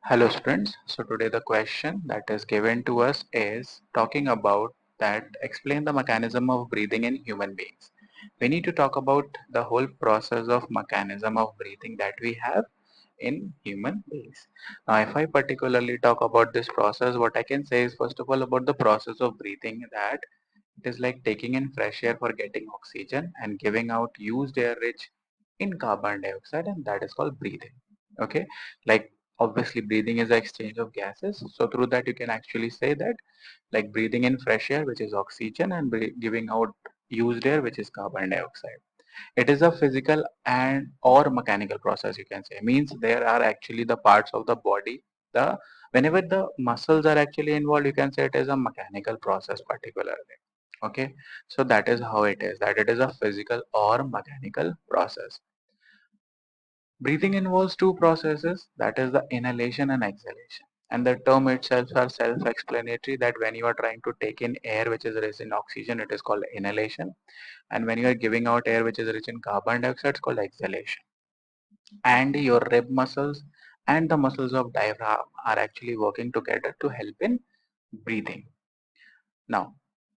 Hello students, so today the question that is given to us is talking about that explain the mechanism of breathing in human beings. We need to talk about the whole process of mechanism of breathing that we have in human beings. Now if I particularly talk about this process, what I can say is first of all about the process of breathing that it is like taking in fresh air for getting oxygen and giving out used air rich in carbon dioxide, and that is called breathing. Okay, like obviously breathing is the exchange of gases. So through that you can actually say that like breathing in fresh air, which is oxygen, and giving out used air, which is carbon dioxide. It is a physical and or mechanical process, you can say. Means there are actually the parts of the body. The whenever the muscles are actually involved, you can say it is a mechanical process particularly. Okay, so that is how it is, that it is a physical or mechanical process. Breathing involves two processes, that is the inhalation and exhalation. And the term itself are self-explanatory, that when you are trying to take in air which is rich in oxygen, it is called inhalation. And when you are giving out air which is rich in carbon dioxide, it's called exhalation. And your rib muscles and the muscles of diaphragm are actually working together to help in breathing. Now,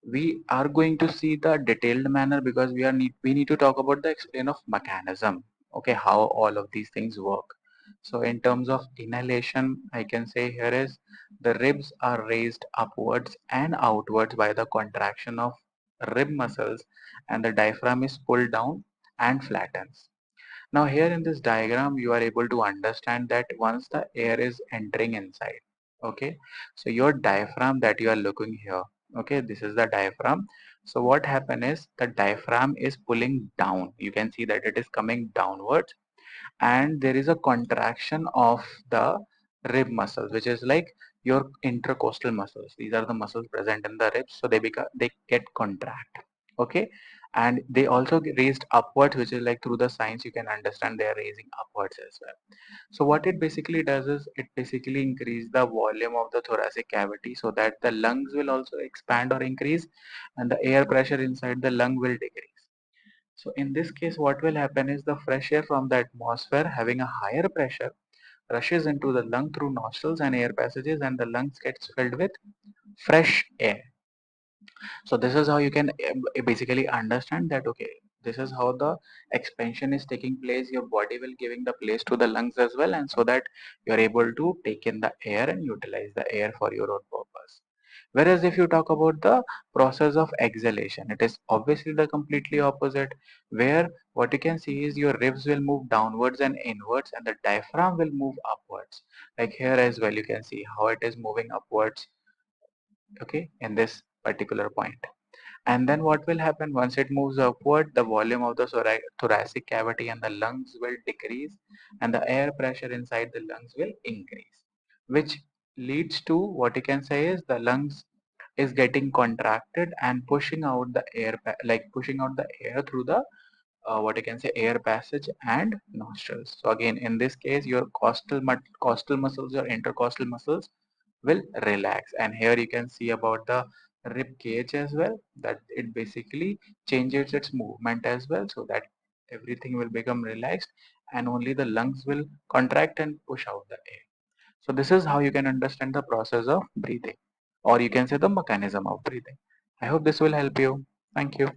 we are going to see the detailed manner because we need to talk about the explain of mechanism. Okay, how all of these things work. So in terms of inhalation, I can say here is the ribs are raised upwards and outwards by the contraction of rib muscles, and the diaphragm is pulled down and flattens. Now here in this diagram, you are able to understand that once the air is entering inside, okay, so your diaphragm that you are looking here, okay, this is the diaphragm. So what happen is the diaphragm is pulling down. You can see that it is coming downwards, and there is a contraction of the rib muscles, which is like your intercostal muscles. These are the muscles present in the ribs, so they get contract. Okay, and they also get raised upwards, which is like through the signs you can understand they are raising upwards as well. So what it basically does is it basically increase the volume of the thoracic cavity so that the lungs will also expand or increase, and the air pressure inside the lung will decrease. So in this case, what will happen is the fresh air from the atmosphere having a higher pressure rushes into the lung through nostrils and air passages, and the lungs gets filled with fresh air. So this is how you can basically understand that, okay, this is how the expansion is taking place. Your body will giving the place to the lungs as well, and so that you are able to take in the air and utilize the air for your own purpose. Whereas if you talk about the process of exhalation, it is obviously the completely opposite, where what you can see is your ribs will move downwards and inwards, and the diaphragm will move upwards. Like here as well, you can see how it is moving upwards, okay, in this particular point. And then what will happen once it moves upward, the volume of the thoracic cavity and the lungs will decrease, and the air pressure inside the lungs will increase, which leads to what you can say is the lungs is getting contracted and pushing out the air, like pushing out the air through the what you can say air passage and nostrils. So again, in this case, your costal muscles, your intercostal muscles will relax, and here you can see about the rib cage as well, that it basically changes its movement as well, so that everything will become relaxed and only the lungs will contract and push out the air. So this is how you can understand the process of breathing, or you can say the mechanism of breathing. I hope this will help you. Thank you.